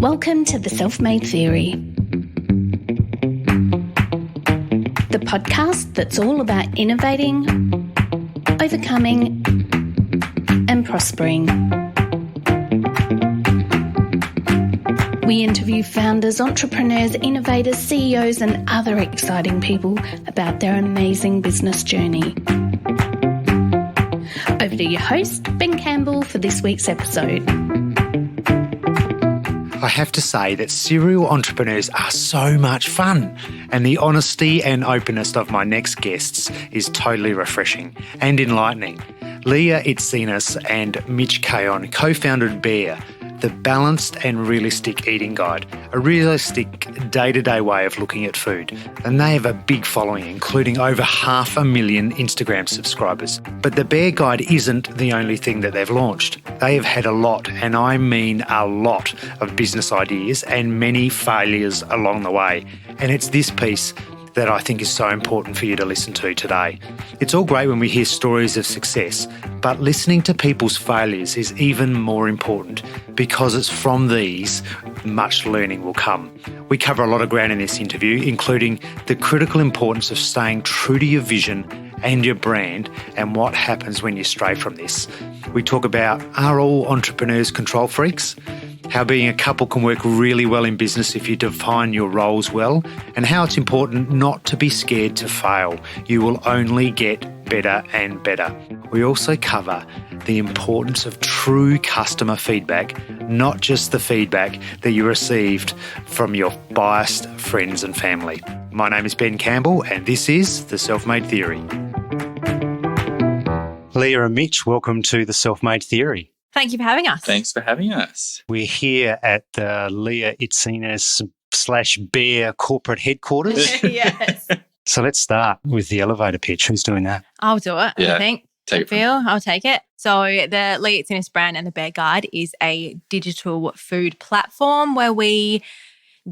Welcome to The Self-Made Theory, the podcast that's all about innovating, overcoming, and prospering. We interview founders, entrepreneurs, innovators, CEOs, and other exciting people about their amazing business journey. Over to your host, Ben Campbell, for this week's episode. I have to say that serial entrepreneurs are so much fun, and the honesty and openness of my next guests is totally refreshing and enlightening. Leah, Itsines and Mitch co-founded Bear, the balanced and realistic eating guide, a realistic day-to-day way of looking at food. And they have a big following, including over 500,000 Instagram subscribers. But the Bear Guide isn't the only thing that they've launched. They have had a lot, and I mean a lot, of business ideas and many failures along the way. And it's this piece that I think is so important for you to listen to today. It's all great when we hear stories of success, but listening to people's failures is even more important because it's from these much learning will come. We cover a lot of ground in this interview, including the critical importance of staying true to your vision and your brand and what happens when you stray from this. We talk about, are all entrepreneurs control freaks? How being a couple can work really well in business if you define your roles well, and how it's important not to be scared to fail. You will only get better and better. We also cover the importance of true customer feedback, not just the feedback that you received from your biased friends and family. My name is Ben Campbell, and this is The Self-Made Theory. Leah and Mitch, welcome to The Self-Made Theory. Thank you for having us. Thanks for having us. We're here at the Leah Itsines / Bear corporate headquarters. Yes. So let's start with the elevator pitch. Who's doing that? I'll do it, Yeah, I think. take it from I'll take it. So the Leah Itsines brand and the Bear Guide is a digital food platform where we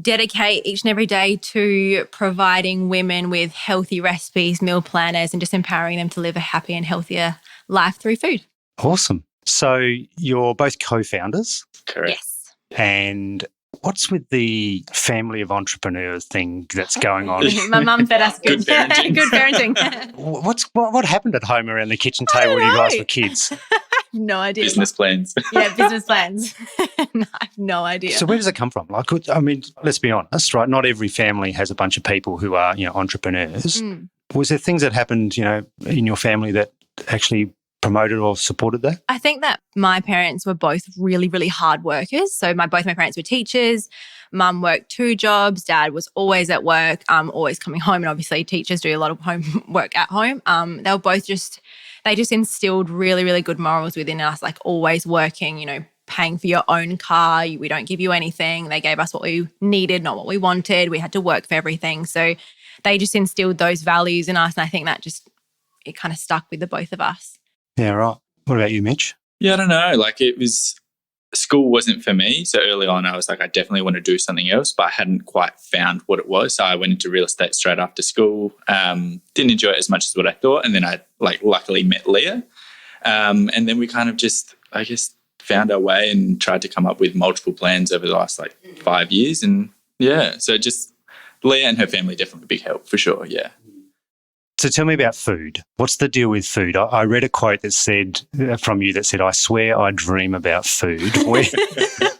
dedicate each and every day to providing women with healthy recipes, meal planners, and just empowering them to live a happy and healthier life through food. Awesome. So you're both co-founders. Correct. Yes. And what's with the family of entrepreneurs thing that's going on? My mum fed us Good parenting. good parenting. What happened at home around the kitchen table when you guys were kids? No idea. Business plans. Yeah, business plans. No, I have no idea. So where does it come from? I mean, let's be honest, right? Not every family has a bunch of people who are, entrepreneurs. Was there things that happened, in your family that actually promoted or supported that? I think that my parents were both really, really hard workers. So both my parents were teachers. Mum worked 2 jobs. Dad was always at work, always coming home. And obviously teachers do a lot of homework at home. They were both they just instilled really, really good morals within us, like always working, paying for your own car. We don't give you anything. They gave us what we needed, not what we wanted. We had to work for everything. So they just instilled those values in us. And I think that it kind of stuck with the both of us. Yeah, right. What about you, Mitch? Yeah, I don't know. School wasn't for me. So early on, I was like, I definitely want to do something else, but I hadn't quite found what it was. So I went into real estate straight after school. Didn't enjoy it as much as what I thought. And then I luckily met Leah. And then we kind of just, found our way and tried to come up with multiple plans over the last 5 years. And yeah, so just Leah and her family definitely a big help for sure. Yeah. So tell me about food. What's the deal with food? I read a quote that said, from you, that said, I swear I dream about food.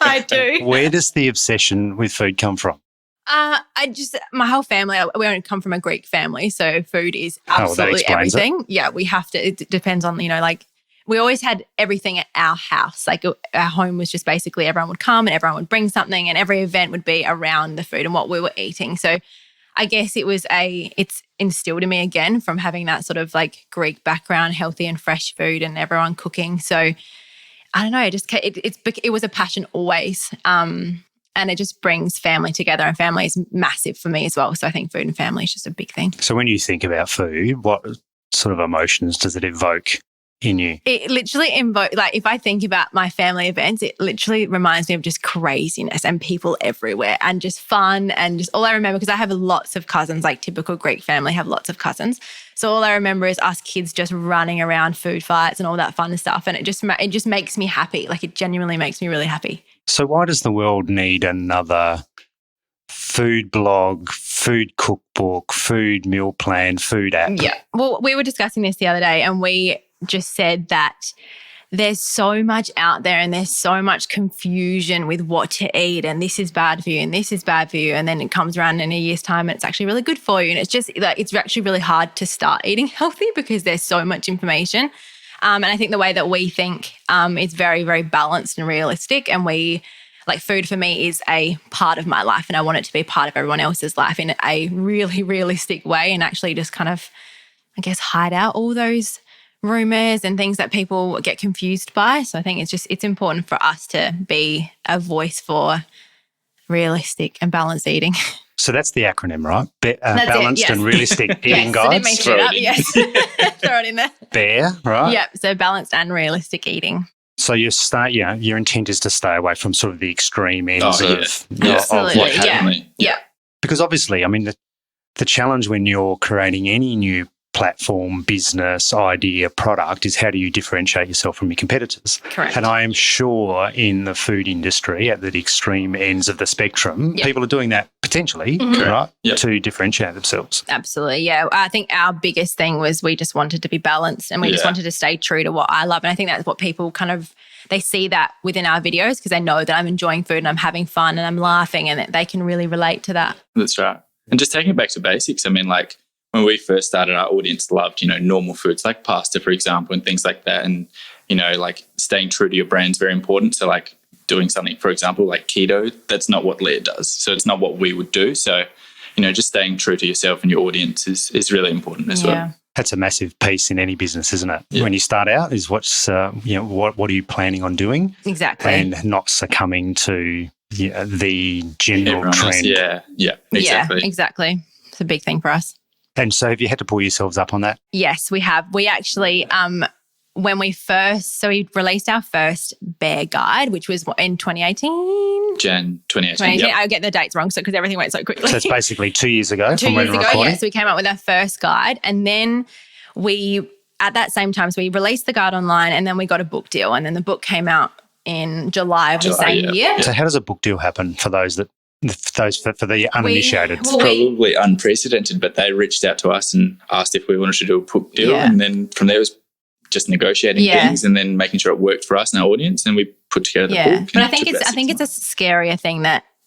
I do. Where does the obsession with food come from? My whole family, we only come from a Greek family, so food is absolutely everything. It. Yeah, we have to, it depends on, we always had everything at our house. Our home was just basically everyone would come and everyone would bring something and every event would be around the food and what we were eating. So I guess it's instilled in me again from having that sort of Greek background, healthy and fresh food and everyone cooking. So I don't know, it was a passion always. And it just brings family together, and family is massive for me as well. So I think food and family is just a big thing. So when you think about food, what sort of emotions does it evoke in you? It literally if I think about my family events, it literally reminds me of just craziness and people everywhere and just fun and just all I remember, because I have lots of cousins, typical Greek family have lots of cousins. So all I remember is us kids just running around food fights and all that fun stuff. And it just makes me happy. It genuinely makes me really happy. So why does the world need another food blog, food cookbook, food meal plan, food app? Yeah. Well, we were discussing this the other day and we just said that there's so much out there and there's so much confusion with what to eat and this is bad for you and this is bad for you, and then it comes around in a year's time and it's actually really good for you, and it's just like it's actually really hard to start eating healthy because there's so much information. And I think the way that we think is very, very balanced and realistic, and food for me is a part of my life and I want it to be a part of everyone else's life in a really realistic way, and actually just kind of, I guess, hide out all those rumors and things that people get confused by. So I think it's important for us to be a voice for realistic and balanced eating. So that's the acronym, right? Balanced yes. and realistic eating yes, guides. I didn't make it up. Yes, throw it in there. BEAR, right? Yep. So balanced and realistic eating. So your intent is to stay away from sort of the extreme ends of Absolutely. what happened. Yeah. Because obviously, I mean, the challenge when you're creating any new platform, business, idea, product is how do you differentiate yourself from your competitors? Correct. And I am sure in the food industry at the extreme ends of the spectrum, people are doing that potentially, right, to differentiate themselves. Absolutely, yeah. I think our biggest thing was we just wanted to be balanced and we just wanted to stay true to what I love. And I think that's what people they see that within our videos because they know that I'm enjoying food and I'm having fun and I'm laughing, and that they can really relate to that. That's right. And just taking it back to basics, I mean, like, when we first started, our audience loved, normal foods like pasta, for example, and things like that. And, like staying true to your brand is very important. So like doing something, for example, like keto, that's not what Leah does. So it's not what we would do. So, just staying true to yourself and your audience is really important as well. That's a massive piece in any business, isn't it? Yeah. When you start out is what are you planning on doing? Exactly. And not succumbing to the general Everyone trend. else, yeah, exactly. Yeah, exactly. It's a big thing for us. And so have you had to pull yourselves up on that? Yes, we have. We actually, when we released our first bear guide, which was in 2018? Jan 2018. Yep. I get the dates wrong because everything went so quickly. So it's basically 2 years ago. 2 years ago, yeah. So we came up with our first guide, and then at that same time, so we released the guide online, and then we got a book deal, and then the book came out in July of the same year. So how does a book deal happen for those for the uninitiated? It's probably unprecedented, but they reached out to us and asked if we wanted to do a book deal. And then from there it was just negotiating things and then making sure it worked for us and our audience, and we put together the book. But I think it's a scarier thing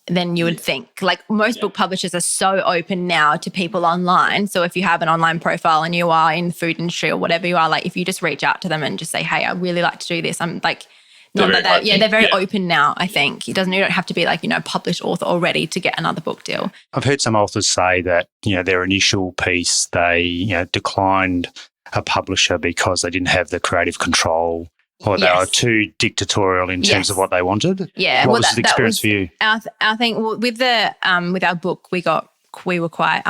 than you would think. Like most book publishers are so open now to people online. So if you have an online profile and you are in the food industry or whatever you are, like if you just reach out to them and just say, hey, I really like to do this. I'm like, they're very open now, I think. You don't have to be like, published author already to get another book deal. I've heard some authors say that, their initial piece, they, declined a publisher because they didn't have the creative control or they were too dictatorial in terms of what they wanted. Yeah. What was the experience for you? Our thing with our book, we were quite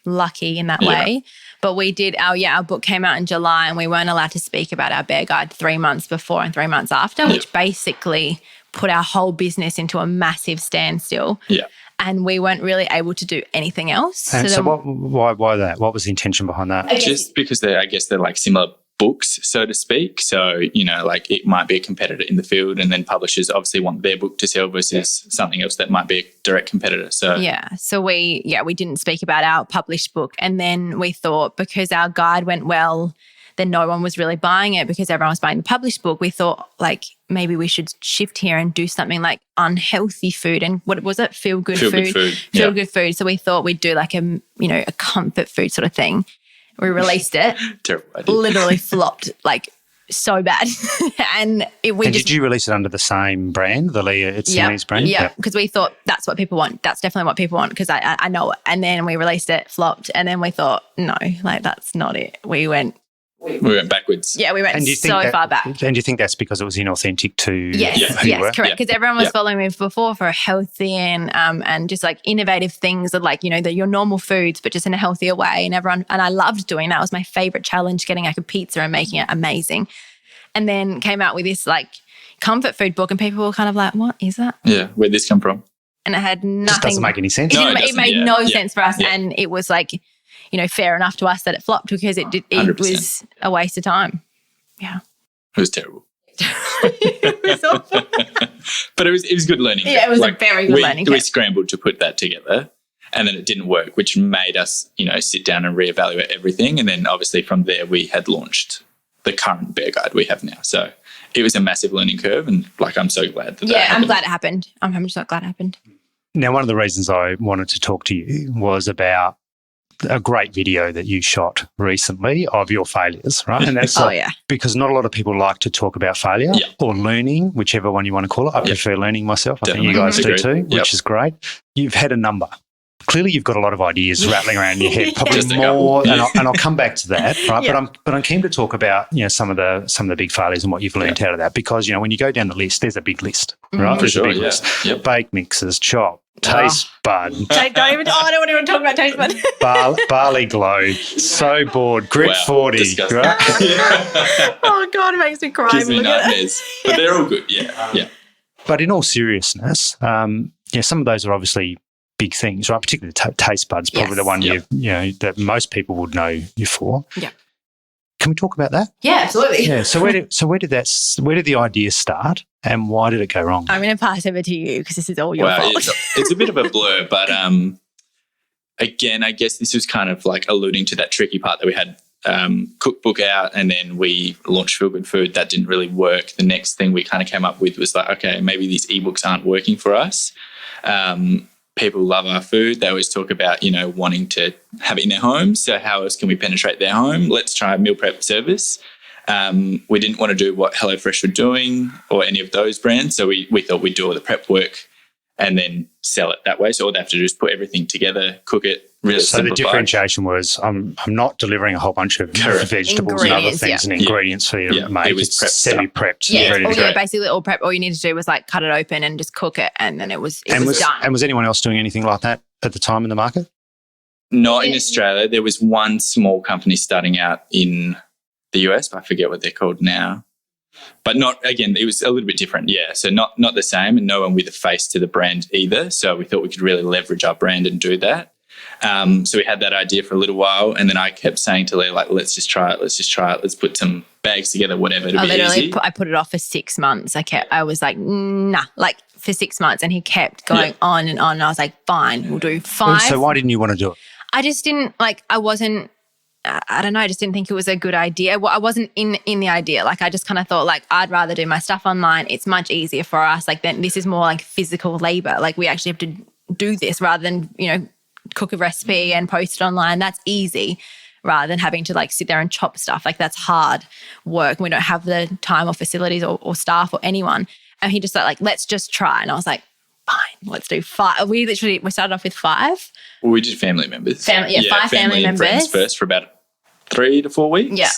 lucky in that way. But we did our book came out in July, and we weren't allowed to speak about our bear guide 3 months before and 3 months after, which basically put our whole business into a massive standstill. Yeah. And we weren't really able to do anything else. And so why that? What was the intention behind that? Just because they're like similar books, so to speak. So, like it might be a competitor in the field, and then publishers obviously want their book to sell versus something else that might be a direct competitor. So we didn't speak about our published book, and then we thought because our guide went well, then no one was really buying it because everyone was buying the published book. We thought like maybe we should shift here and do something like unhealthy food, and what was it? Feel good food. So we thought we'd do like a comfort food sort of thing. We released it. Terrible idea. Literally flopped like so bad. Did you release it under the same brand, the Leah Itsines brand? Yeah, because we thought that's what people want. That's definitely what people want because I know it. And then we released it, flopped, and then we thought, no, like that's not it. We went backwards. Yeah, we went far back. And do you think that's because it was inauthentic to who you were? Correct. Because everyone was following me before for healthy and just like innovative things that like, your normal foods, but just in a healthier way. And I loved doing that. It was my favorite challenge, getting like a pizza and making it amazing. And then came out with this like comfort food book, and people were kind of like, what is that? Yeah, where'd this come from? And it had nothing. Just doesn't make any sense. It made no sense for us. Yeah. And it was like, fair enough to us that it flopped because it was a waste of time. Yeah. It was terrible. It was awful. But it was good learning. Yeah, it was a very good learning We curve. scrambled to put that together, and then it didn't work, which made us, sit down and reevaluate everything. And then obviously from there we had launched the current bear guide we have now. So it was a massive learning curve, and I'm so glad that Yeah, happened. I'm glad it happened. I'm so glad it happened. Now, one of the reasons I wanted to talk to you was about a great video that you shot recently of your failures, right? And that's because not a lot of people like to talk about failure or learning, whichever one you want to call it. I prefer learning myself. I think you guys do too, which is great. You've had a number. Clearly, you've got a lot of ideas rattling around in your head, probably more, and I'll come back to that, right? But I'm keen to talk about some of the big failures and what you've learned out of that, because when you go down the list, there's a big list, right? There's a big list. Yep. Bake mixes, chop, taste bud. I don't want to talk about taste bud. Barley glow, so bored, grit 40, disgusting. right? Oh God, it makes me cry. Gives me nightmares. But they're all good. Yeah. But in all seriousness, some of those are obviously big things, right? Particularly taste buds, probably the one that most people would know you for. Yeah. Can we talk about that? Yeah, absolutely. Yeah. So where did the idea start, and why did it go wrong? I'm going to pass over to you because this is all your fault. It's a bit of a blur, but again, I guess this was kind of alluding to that tricky part that we had cookbook out, and then we launched Feel Good Food. That didn't really work. The next thing we kind of came up with was okay, maybe these ebooks aren't working for us. People love our food. They always talk about, wanting to have it in their homes. So how else can we penetrate their home? Let's try a meal prep service. We didn't want to do what HelloFresh were doing or any of those brands. So we thought we'd do all the prep work and then sell it that way. So all they have to do is put everything together, cook it, really simplify. So the differentiation was I'm not delivering a whole bunch of vegetables and other things and ingredients for you to make. It was semi-prepped. Ready to go. Basically all prep. All you needed to do was cut it open and just cook it, and then it was done. And was anyone else doing anything like that at the time in the market? Not in Australia. There was one small company starting out in the US, but I forget what they're called now. But it was a little bit different, so not the same, and no one with a face to the brand either. So we thought we could really leverage our brand and do that. So we had that idea for a little while, and then I kept saying to Leah, let's just try it. Let's put some bags together, whatever, it'll be easy. I put it off for 6 months. I was like, nah, for 6 months, and he kept going on and on, and I was like, fine, we'll do 5. So why didn't you want to do it? I just didn't, I wasn't, I don't know, I just didn't think it was a good idea. Well, I wasn't in the idea. I just kind of thought I'd rather do my stuff online. It's much easier for us. Then this is more physical labor. We actually have to do this rather than, cook a recipe and post it online. That's easy rather than having to sit there and chop stuff. That's hard work. We don't have the time or facilities or staff or anyone. And he just let's just try. And I was like, fine, let's do 5. We started off with 5. Well, we did family members. 5 family members. Friends first for about 3 to 4 weeks. Yeah.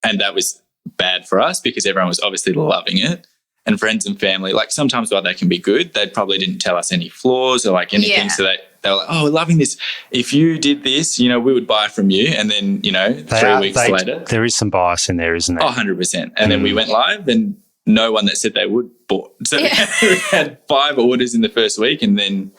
And that was bad for us because everyone was obviously loving it. And friends and family, sometimes while they can be good, they probably didn't tell us any flaws or anything. Yeah. So they were like, oh, we're loving this. If you did this, we would buy from you. And then, 3 weeks later. There is some bias in there, isn't there? Oh, 100%. And then we went live and no one that said they would bought. So we had 5 orders in the first week, and then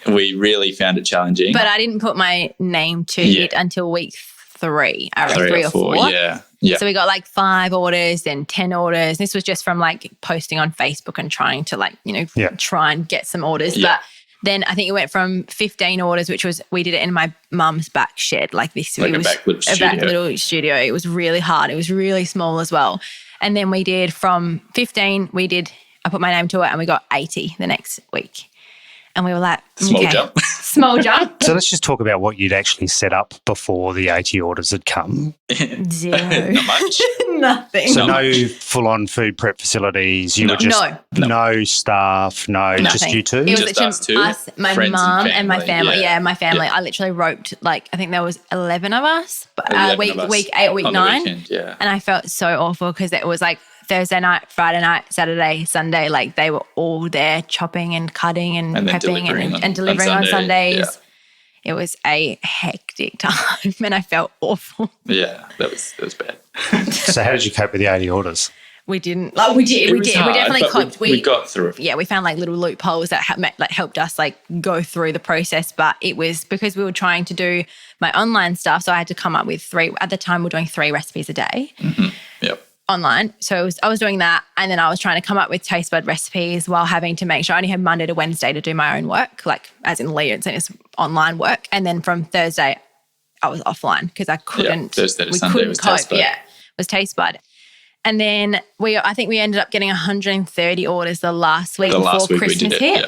we really found it challenging. But I didn't put my name to it until week 3. 3 or 4. Yeah. So we got 5 orders, then 10 orders. This was just from posting on Facebook and trying to try and get some orders. Yeah. But then I think it went from 15 orders, which was, we did it in my mum's back shed. This a back little studio. It was really hard. It was really small as well. And then we did from 15, I put my name to it, and we got 80 the next week. And we were like, small jump. Small jump. So let's just talk about what you'd actually set up before the 80 orders had come. 0. Not much. Nothing. So no full-on food prep facilities. You were just no staff, just you two? It was just us two. My mum and my family. Yeah, my family. Yeah. I literally roped I think there was 11 of us. Week 8 or week 9. Weekend, yeah. And I felt so awful because it was Thursday night, Friday night, Saturday, Sunday, they were all there chopping and cutting and prepping and delivering on Sundays. Yeah. It was a hectic time and I felt awful. Yeah, that was bad. So how did you cope with the 80 orders? We didn't. We did. Hard, we definitely coped. We got through it. Yeah, we found little loopholes that helped us go through the process. But it was because we were trying to do my online stuff, so I had to come up with 3. At the time, we were doing 3 recipes a day. Mm-hmm. Yep. online. So I was doing that, and then I was trying to come up with taste bud recipes while having to make sure I only had Monday to Wednesday to do my own work, like as in Leah and it's online work. And then from Thursday, I was offline because I couldn't. Thursday to we Sunday couldn't was cope. taste bud. Yeah, it was taste bud. And then I think we ended up getting 130 orders the last week before Christmas hit.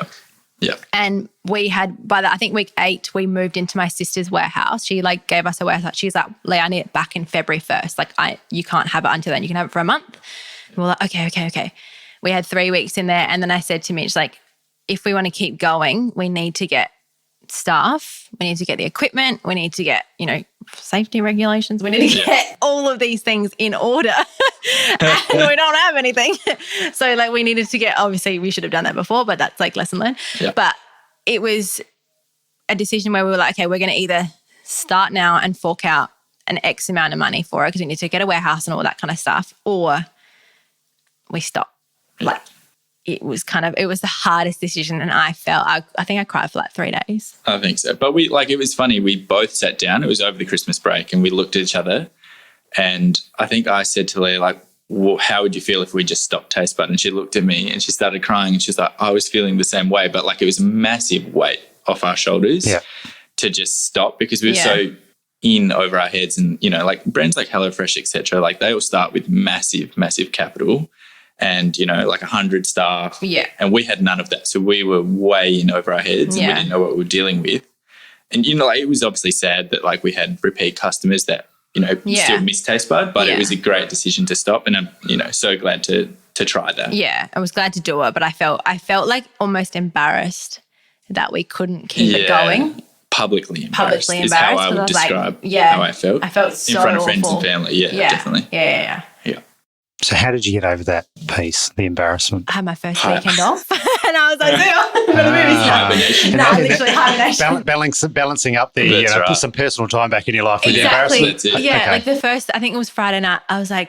Yeah. And we had, I think week 8, we moved into my sister's warehouse. She like gave us a warehouse. She's like, Leah, I need it back in February 1st. Like you can't have it until then. You can have it for a month. And we're like, okay. We had 3 weeks in there. And then I said to Mitch, like, if we want to keep going, we need to get staff. We need to get the equipment. We need to get, safety regulations. We need to get all of these things in order. And we don't have anything. So like we needed to get, obviously we should have done that before, but that's like lesson learned. Yeah. But it was a decision where we were like, okay, we're going to either start now and fork out an X amount of money for it because we need to get a warehouse and all that kind of stuff, or we stop. Yeah. Like it was the hardest decision, and I think I cried for like 3 days. I think so. But it was funny. We both sat down. It was over the Christmas break, and we looked at each other. And I think I said to Leah, like, well, how would you feel if we just stopped Taste Bud? And she looked at me and she started crying, and she's like, I was feeling the same way. But like it was a massive weight off our shoulders to just stop because we were so in over our heads. And, like brands like HelloFresh, et cetera, like they all start with massive, massive capital. And, like 100 staff. Yeah. And we had none of that. So we were way in over our heads and we didn't know what we were dealing with. And, it was obviously sad that like we had repeat customers that, still miss Taste Bud, but it was a great decision to stop. And I'm, so glad to try that. Yeah. I was glad to do it, but I felt like almost embarrassed that we couldn't keep it going. Publicly embarrassed is how I would describe how I felt. I felt so in front of awful. friends and family. Yeah, definitely. Yeah. So how did you get over that piece, the embarrassment? I had my first weekend off and I was like, I'm going to move hibernation. Literally hibernation. Balancing up the, put some personal time back in your life with the embarrassment. Yeah, okay. like the first, I think it was Friday night, I was like,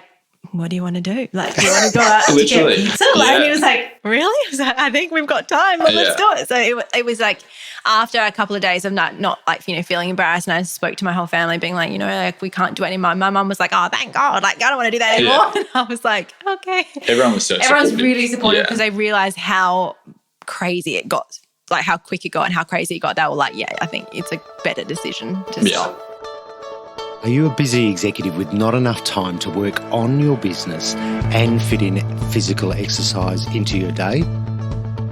what do you want to do? Like, do you want to go out to get pizza? And he was like, really? I was like, I think we've got time. Well, let's do it. So it was like after a couple of days of not like, feeling embarrassed, and I spoke to my whole family being like, like we can't do it anymore. My mum was like, oh, thank God. Like, I don't want to do that anymore. Yeah. And I was like, okay. Everyone was really supportive because they realized how crazy it got, like how quick it got and how crazy it got. They were like, yeah, I think it's a better decision to stop. Are you a busy executive with not enough time to work on your business and fit in physical exercise into your day?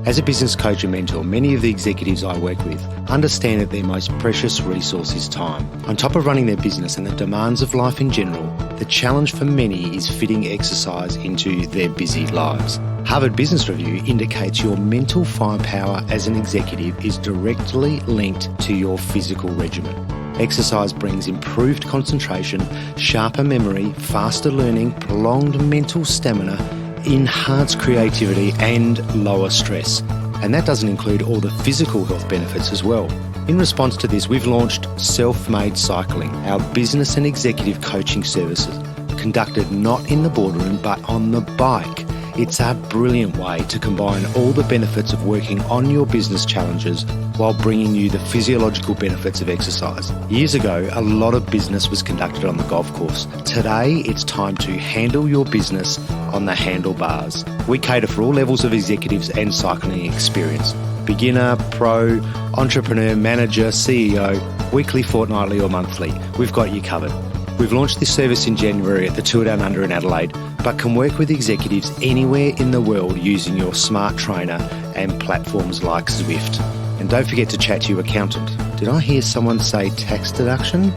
As a business coach and mentor, many of the executives I work with understand that their most precious resource is time. On top of running their business and the demands of life in general, the challenge for many is fitting exercise into their busy lives. Harvard Business Review indicates your mental firepower as an executive is directly linked to your physical regimen. Exercise brings improved concentration, sharper memory, faster learning, prolonged mental stamina, enhanced creativity and lower stress. And that doesn't include all the physical health benefits as well. In response to this, we've launched Self-Made Cycling, our business and executive coaching services, conducted not in the boardroom but on the bike. It's a brilliant way to combine all the benefits of working on your business challenges while bringing you the physiological benefits of exercise. Years ago, a lot of business was conducted on the golf course. Today, it's time to handle your business on the handlebars. We cater for all levels of executives and cycling experience. Beginner, pro, entrepreneur, manager, CEO, weekly, fortnightly or monthly. We've got you covered. We've launched this service in January at the Tour Down Under in Adelaide, but can work with executives anywhere in the world using your smart trainer and platforms like Zwift. And don't forget to chat to your accountant. Did I hear someone say tax deduction?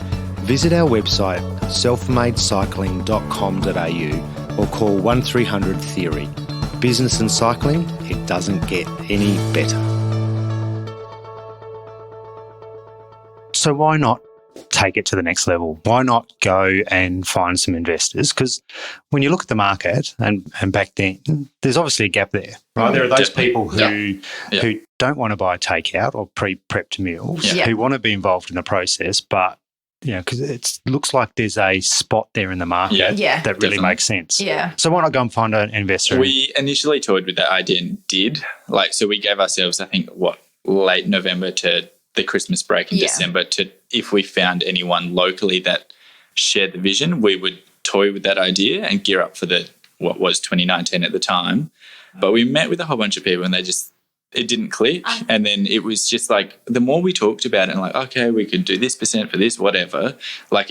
Visit our website, selfmadecycling.com.au or call 1300 Theory. Business and cycling, it doesn't get any better. So why not take it to the next level? Why not go and find some investors? Because when you look at the market and back then, there's obviously a gap there, right? There are those people who don't want to buy takeout or pre-prepped meals, who want to be involved in the process, but because it looks like there's a spot there in the market that really makes sense. Yeah. So why not go and find an investor? We initially toyed with that idea and did. So we gave ourselves, I think, late November to the Christmas break in December to, if we found anyone locally that shared the vision, we would toy with that idea and gear up for the what was 2019 at the time. But we met with a whole bunch of people and it didn't click. And then it was just like, the more we talked about it and like, okay, we could do this % for this, whatever, like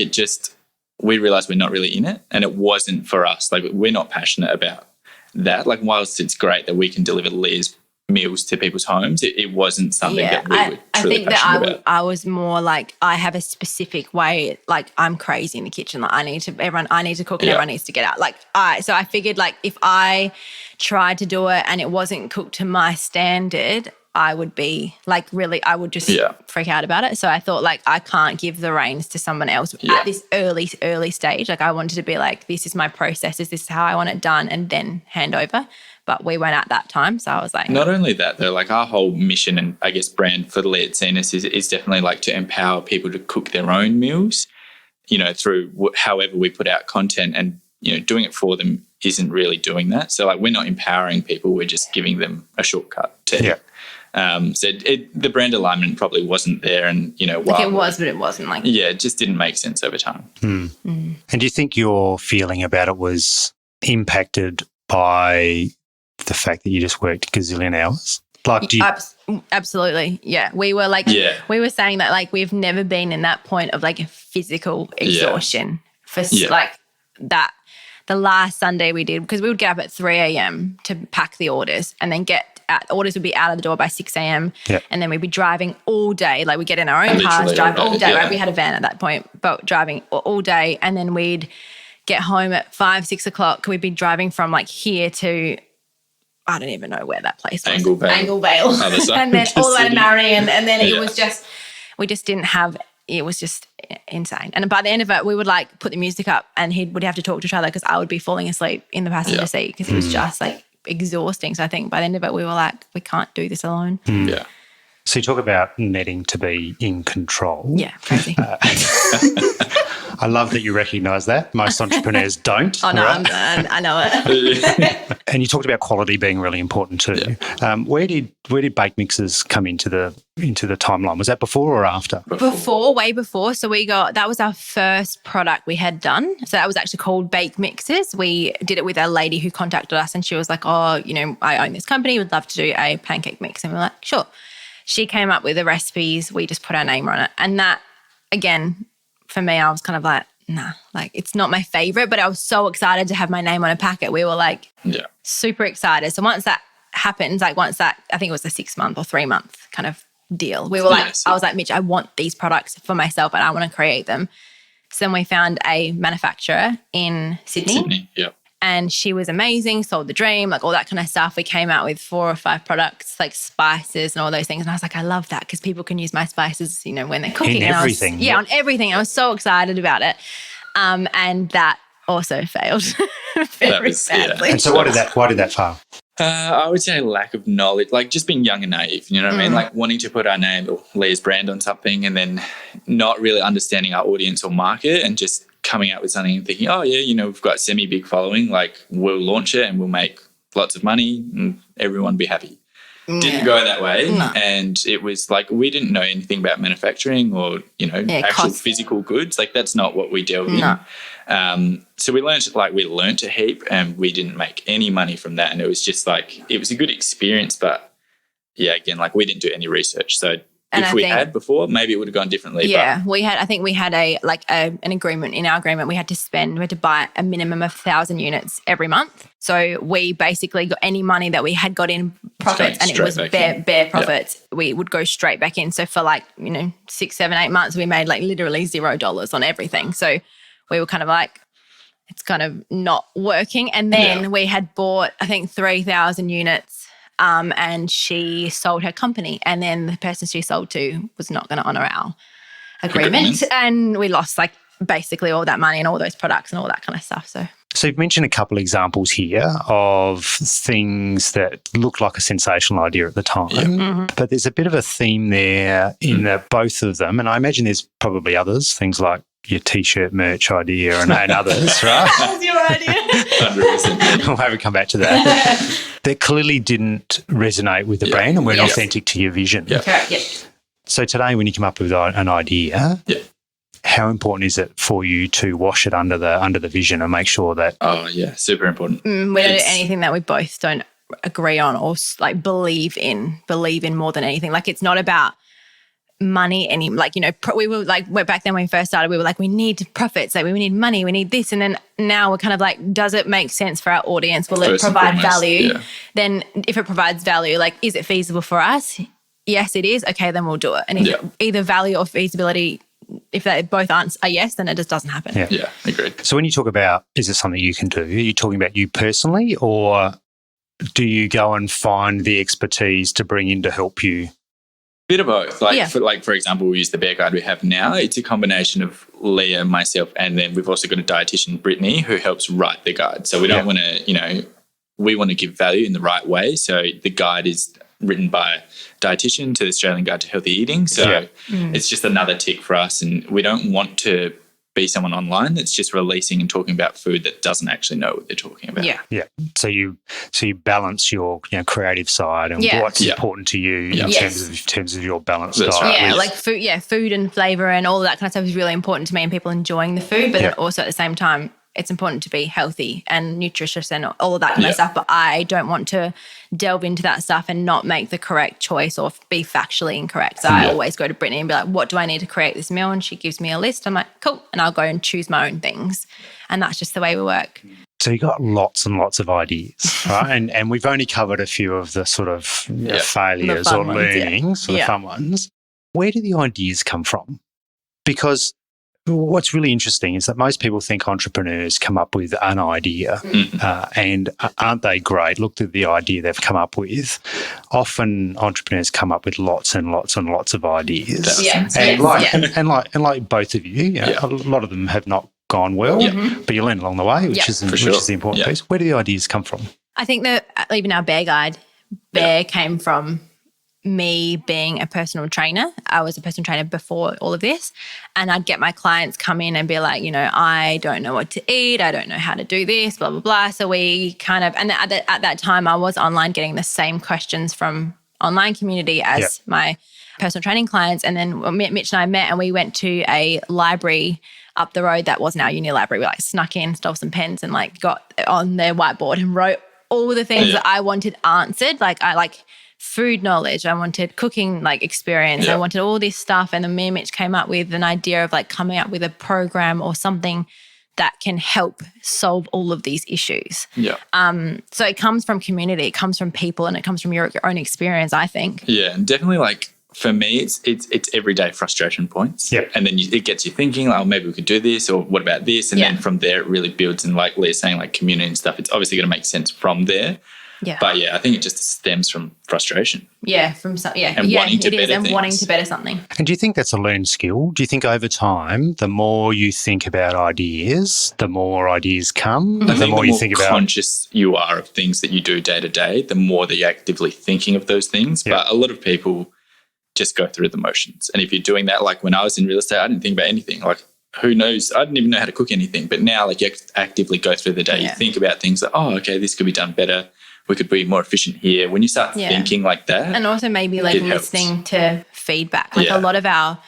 we realized we're not really in it and it wasn't for us. Like, we're not passionate about that. Like, whilst it's great that we can deliver Leah's meals to people's homes, it wasn't something that we were truly I think passionate that about. I was more like, I have a specific way, like I'm crazy in the kitchen. Like I need to cook and everyone needs to get out. So I figured like if I tried to do it and it wasn't cooked to my standard, I would be like I would just freak out about it. So I thought like I can't give the reins to someone else at this early stage. Like I wanted to be like, this is my processes, this is how I want it done, and then hand over. But we weren't at that time. So I was like... Not only that, though, like our whole mission and I guess brand for the Leah Itsines is definitely like to empower people to cook their own meals, through however we put out content, and, doing it for them isn't really doing that. So like we're not empowering people, we're just giving them a shortcut to so the brand alignment probably wasn't there, and like it was, but it wasn't like it just didn't make sense over time. And do you think your feeling about it was impacted by the fact that you just worked a gazillion hours? Like, absolutely, yeah. We were like, we were saying that like we've never been in that point of like a physical exhaustion for like that. The last Sunday we did, because we would get up at 3 a.m. to pack the orders, and then orders would be out of the door by 6 a.m. And then we'd be driving all day. Like we get in our own cars, drive all day. Right? We had a van at that point, but driving all day, and then we'd get home at 5, 6 o'clock. We'd be driving from like here to, I don't even know where that place was. Anglevale. And then all the way to Marion. And then it was just, we just didn't have, it was just insane. And by the end of it, we would like put the music up and would have to talk to each other because I would be falling asleep in the passenger seat because it was just like exhausting. So I think by the end of it, we were like, we can't do this alone. Yeah. So you talk about needing to be in control. Yeah, crazy. I love that you recognise that. Most entrepreneurs don't. Oh, no, right? I know it. And you talked about quality being really important too. Yeah. Where did bake mixes come into the timeline? Was that before or after? Way before. So that was our first product we had done. So that was actually called Bake Mixes. We did it with a lady who contacted us, and she was like, oh, I own this company, would love to do a pancake mix. And we were like, sure. She came up with the recipes. We just put our name on it. And that, again, for me, I was kind of like, nah, like it's not my favorite, but I was so excited to have my name on a packet. We were like super excited. So once that happened, I think it was a 6-month or 3-month kind of deal. We were like, I was like, Mitch, I want these products for myself and I want to create them. So then we found a manufacturer in Sydney. And she was amazing, sold the dream, like all that kind of stuff. We came out with 4 or 5 products, like spices and all those things. And I was like, I love that because people can use my spices, when they're cooking. In everything. On everything. I was so excited about it. And that also failed very badly. And so why did that fail? I would say lack of knowledge, like just being young and naive, you know what I mean? Like wanting to put our name or Leah's brand on something and then not really understanding our audience or market and just coming out with something and thinking, oh yeah, we've got a semi-big following, like we'll launch it and we'll make lots of money and everyone will be happy. Didn't go that way. No. And it was like we didn't know anything about manufacturing or, actual physical goods. Like that's not what we dealt in. So we learned a heap and we didn't make any money from that. And it was just like, it was a good experience, but again, like we didn't do any research. So if we had before, maybe it would have gone differently. Yeah, we had an agreement. In our agreement, we had to buy a minimum of 1,000 units every month. So we basically got any money that we had got in profits, and it was bare profits. We would go straight back in. So for 6, 7, 8 months, we made like literally $0 on everything. So we were kind of like, it's kind of not working. And then we had bought, I think, 3,000 units. And she sold her company, and then the person she sold to was not going to honour our agreement, and we lost basically all that money and all those products and all that kind of stuff. So you've mentioned a couple of examples here of things that look like a sensational idea at the time, but there's a bit of a theme there in both of them, and I imagine there's probably others, things like your T-shirt merch idea and others, right? That was your idea. 100%. We'll have to come back to that. That clearly didn't resonate with the brand and weren't authentic to your vision. Correct, So today when you come up with an idea, how important is it for you to wash it under the vision and make sure that? Oh yeah, super important. We don't do anything that we both don't agree on or like believe in more than anything. Like it's not about money any, like, you know, we were like, back then when we first started, we were like, we need profits, like we need money, we need this. And then now we're kind of like, does it make sense for our audience? Will it provide value? Yeah. Then if it provides value, like, is it feasible for us? Yes, it is. Okay, then we'll do it. And if either value or feasibility, if they both aren't a yes, then it just doesn't happen. Yeah, agreed. So when you talk about, is it something you can do? Are you talking about you personally, or do you go and find the expertise to bring in to help you? Bit of both. For example, we use the bear guide we have now. It's a combination of Leah, myself, and then we've also got a dietitian, Brittany, who helps write the guide. So we don't want to, we want to give value in the right way. So the guide is written by a dietitian to the Australian Guide to Healthy Eating. So it's just another tick for us, and we don't want to be someone online that's just releasing and talking about food that doesn't actually know what they're talking about. Yeah. So you balance your creative side and what's important to you in terms of your balanced diet. Right. Yeah, like food and flavour and all of that kind of stuff is really important to me, and people enjoying the food, but then also at the same time it's important to be healthy and nutritious and all of that kind of stuff. But I don't want to delve into that stuff and not make the correct choice or be factually incorrect. So I always go to Brittany and be like, what do I need to create this meal? And she gives me a list. I'm like, cool. And I'll go and choose my own things. And that's just the way we work. So you got lots and lots of ideas, right? and we've only covered a few of the sort of failures or learnings, the fun ones. Where do the ideas come from? Because what's really interesting is that most people think entrepreneurs come up with an idea and aren't they great? Look at the idea they've come up with. Often entrepreneurs come up with lots and lots and lots of ideas. And like both of you, a lot of them have not gone well, but you learn along the way, which is the important piece. Where do the ideas come from? I think that even our bear guide, came from me being a personal trainer. I was a personal trainer before all of this, and I'd get my clients come in and be like, I don't know what to eat. I don't know how to do this, blah, blah, blah. So we kind of, and at that time I was online getting the same questions from online community as my personal training clients. And then Mitch and I met and we went to a library up the road that wasn't our uni library. We snuck in, stole some pens and got on their whiteboard and wrote all the things that I wanted answered. I food knowledge. I wanted cooking experience. I wanted all this stuff. And then me and Mitch came up with an idea of coming up with a program or something that can help solve all of these issues. Yeah. So it comes from community, it comes from people, and it comes from your own experience, I think. Yeah, and definitely for me, it's everyday frustration points. Yeah. And then it gets you thinking, maybe we could do this, or what about this? And then from there it really builds, and like Leah's saying, community and stuff, it's obviously going to make sense from there. Yeah. But I think it just stems from frustration. Yeah, from and wanting to better things. Wanting to better something. And do you think that's a learned skill? Do you think over time, the more you think about ideas, the more ideas come? I think the more you think about conscious you are of things that you do day to day, the more that you're actively thinking of those things. Yeah. But a lot of people just go through the motions. And if you're doing that, when I was in real estate, I didn't think about anything. Who knows? I didn't even know how to cook anything. But now, you actively go through the day. You think about things okay, this could be done better. We could be more efficient here. When you start thinking like that. And also maybe listening to feedback. A lot of our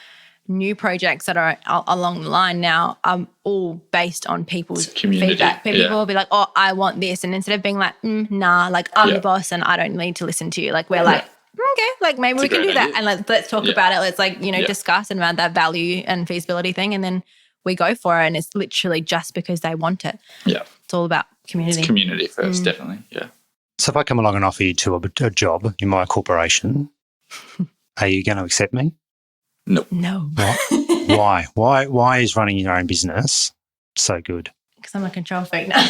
new projects that are along the line now are all based on people's feedback. People will be like, oh, I want this. And instead of being nah, I'm the boss and I don't need to listen to you. We're okay, maybe we can do that. And let's talk about it. Let's discuss and around that value and feasibility thing. And then we go for it. And it's literally just because they want it. Yeah. It's all about community. It's community first, definitely. Yeah. So if I come along and offer you a job in my corporation, are you going to accept me? No. No. Why? Why is running your own business so good? Because I'm a control freak now.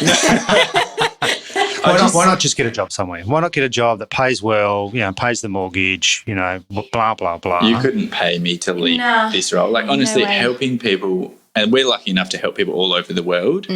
Why not just get a job somewhere? Why not get a job that pays well, pays the mortgage, blah, blah, blah. You couldn't pay me to leave this role. Honestly, helping people, and we're lucky enough to help people all over the world.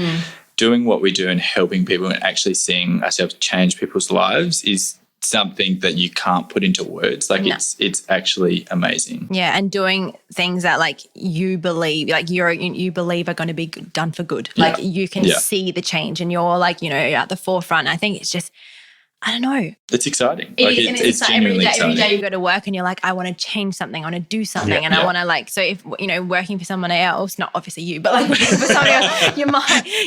Doing what we do and helping people and actually seeing ourselves change people's lives is something that you can't put into words. It's actually amazing. Yeah, and doing things that you believe, you believe are going to be done for good. You can see the change and you're you're at the forefront. I think it's just I don't know. It's exciting. It's like genuinely exciting. every day you go to work and you're like, I want to change something, I want to do something, and I want to like. So if working for someone else, not obviously you, but like working for someone else,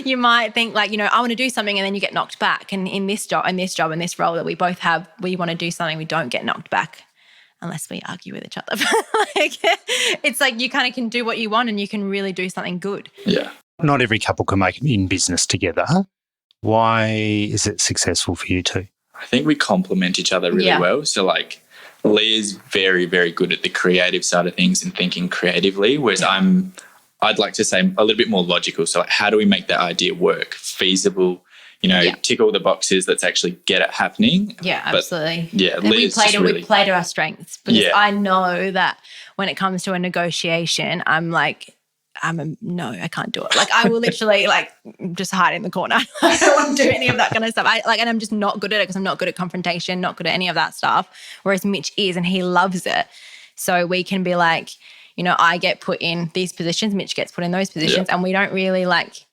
you might think like I want to do something, and then you get knocked back. And in this job and this role that we both have, we want to do something, we don't get knocked back unless we argue with each other. Like, it's like you kind of can do what you want, and you can really do something good. Yeah. Not every couple can make it in business together. Why is it successful for you two? I think we complement each other really well. So like Leah's very, very good at the creative side of things and thinking creatively, whereas I'd like to say a little bit more logical. So like, how do we make that idea work, feasible, tick all the boxes, let's actually get it happening. Yeah, absolutely. Yeah, and we play to our strengths, because I know that when it comes to a negotiation, I'm like, no, I can't do it. Like I will literally like just hide in the corner. I don't want to do any of that kind of stuff. And I'm just not good at it, because I'm not good at confrontation, not good at any of that stuff. Whereas Mitch is, and he loves it. So we can be like, I get put in these positions, Mitch gets put in those positions, and we don't really like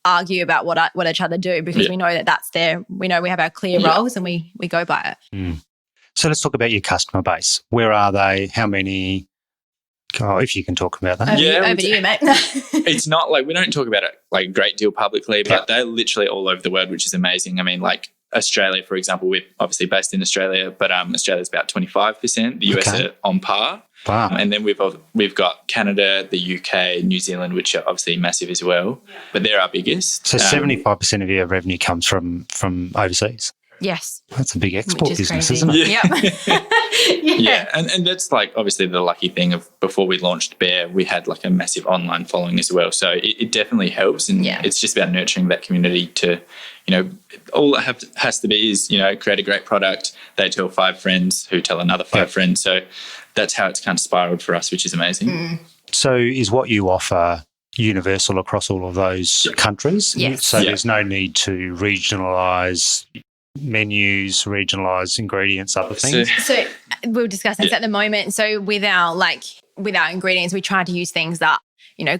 argue about what each other do, because we know that that's there. We know we have our clear roles, and we go by it. Mm. So let's talk about your customer base. Where are they? How many? Oh, if you can talk about that. Over to you, mate. It's not like we don't talk about it like a great deal publicly, but they're literally all over the world, which is amazing. I mean, like Australia, for example, we're obviously based in Australia, but Australia's about 25%. The US are on par. Wow. And then we've got Canada, the UK, New Zealand, which are obviously massive as well, but they're our biggest. So 75% of your revenue comes from overseas. Yes. That's a big export business, crazy. isn't it? Yeah. Yeah. And that's like obviously the lucky thing of before we launched Bear, we had like a massive online following as well. So it definitely helps. And it's just about nurturing that community to, all it has to be is, create a great product. They tell 5 friends who tell another 5 friends. So that's how it's kind of spiraled for us, which is amazing. Mm. So is what you offer universal across all of those countries? Yes. So there's no need to regionalise menus, regionalise ingredients, other things? So we'll discuss this at the moment. So with our ingredients, we try to use things that,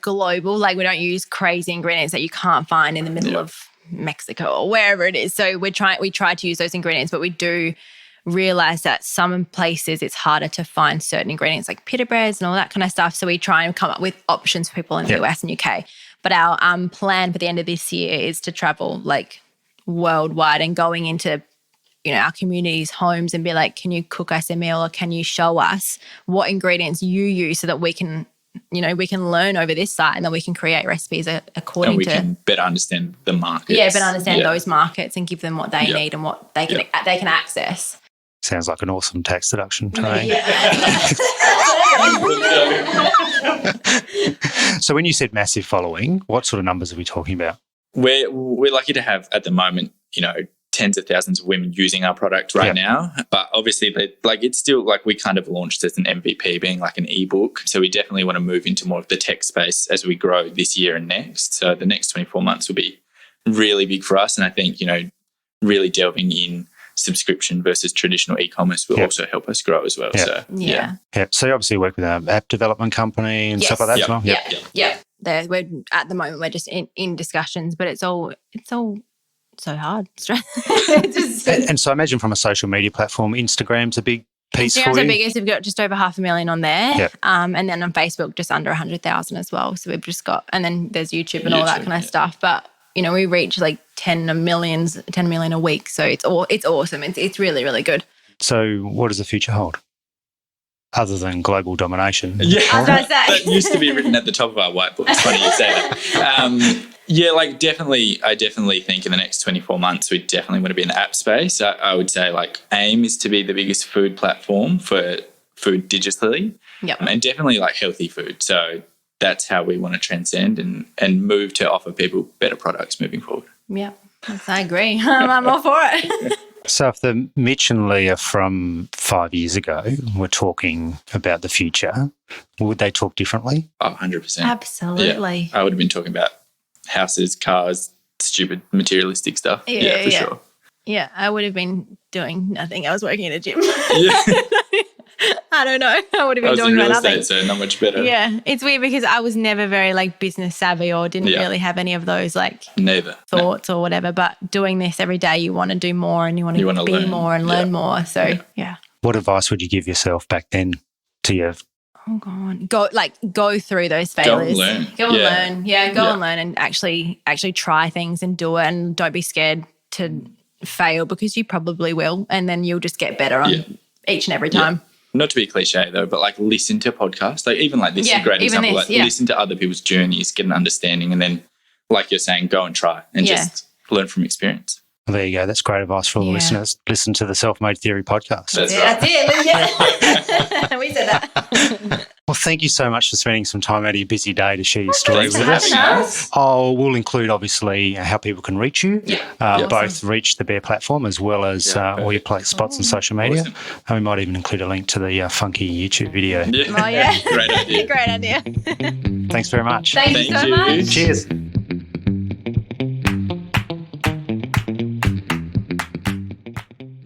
global. Like we don't use crazy ingredients that you can't find in the middle of Mexico or wherever it is. So we try to use those ingredients, but we do realise that some places it's harder to find certain ingredients like pita breads and all that kind of stuff. So we try and come up with options for people in the US and UK. But our plan for the end of this year is to travel like worldwide and going into our communities' homes and be like, can you cook us a meal, or can you show us what ingredients you use, so that we can learn over this site, and then we can create recipes according to. And we can better understand the markets. Yeah, better understand those markets and give them what they need and what they can access. Sounds like an awesome tax deduction to me. So when you said massive following, what sort of numbers are we talking about? We're lucky to have at the moment, tens of thousands of women using our product right now. But obviously, it's still like we kind of launched as an MVP, being like an ebook. So we definitely want to move into more of the tech space as we grow this year and next. So the next 24 months will be really big for us. And I think, really delving in subscription versus traditional e-commerce will also help us grow as well. So So you obviously work with an app development company and stuff like that as well. Yeah. We're at the moment we're just in discussions, but it's all so hard. And so I imagine from a social media platform, Instagram's a big piece for you. Instagram's the biggest. We've got just over 500,000 on there. Yep. And then on Facebook, just under 100,000 as well. So we've just got, and then there's YouTube and all that kind of stuff. But we reach like 10 million a week. So it's awesome. It's really, really good. So what does the future hold? Other than global domination. I was going to say. That used to be written at the top of our whiteboard. It's funny you say that. I definitely think in the next 24 months, we definitely want to be in the app space. I would say AIM is to be the biggest food platform for food digitally. Yep. And definitely healthy food. So that's how we want to transcend and move to offer people better products moving forward. Yeah, I agree. I'm all for it. So if the Mitch and Leah from 5 years ago were talking about the future, would they talk differently? Oh, 100%. Absolutely. Yeah, I would have been talking about houses, cars, stupid materialistic stuff. Yeah, for sure. Yeah, I would have been doing nothing. I was working in a gym. I don't know. I would have I been was doing in real nothing. estate, so not much better. Yeah, it's weird because I was never very like business savvy or didn't really have any of those like Never. thoughts or whatever. But doing this every day, you want to do more and you want to be learn. more and learn more. So yeah. What advice would you give yourself back then to your? Oh God, go through those failures. Go and learn. Go and learn. Yeah, go and learn and actually try things and do it, and don't be scared to fail because you probably will, and then you'll just get better on each and every time. Not to be cliche though, but like listen to podcasts. Like even like this is a great example. Listen to other people's journeys, get an understanding, and then like you're saying, go and try and just learn from experience. Well, there you go. That's great advice for all the listeners. Listen to the Self-Made Theory podcast. That's right. That's it. We said that. Well, thank you so much for spending some time out of your busy day to share your story with us. us. We'll include, obviously, how people can reach you, both reach the Bear platform as well as all your spots on social media. Awesome. And we might even include a link to the funky YouTube video. Yeah. Oh, yeah. Great idea. Great idea. Thanks very much. Thank you so much. Cheers.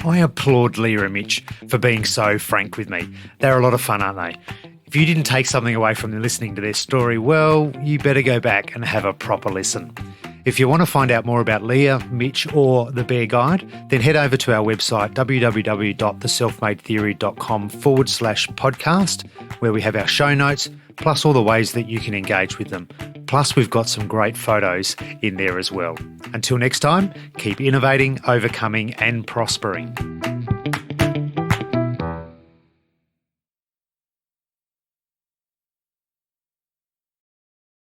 I applaud Leah and Mitch for being so frank with me. They're a lot of fun, aren't they? If you didn't take something away from listening to their story, well, you better go back and have a proper listen. If you want to find out more about Leah, Mitch or The Bear Guide, then head over to our website, www.theselfmadetheory.com/podcast, where we have our show notes, plus all the ways that you can engage with them. Plus, we've got some great photos in there as well. Until next time, keep innovating, overcoming and prospering.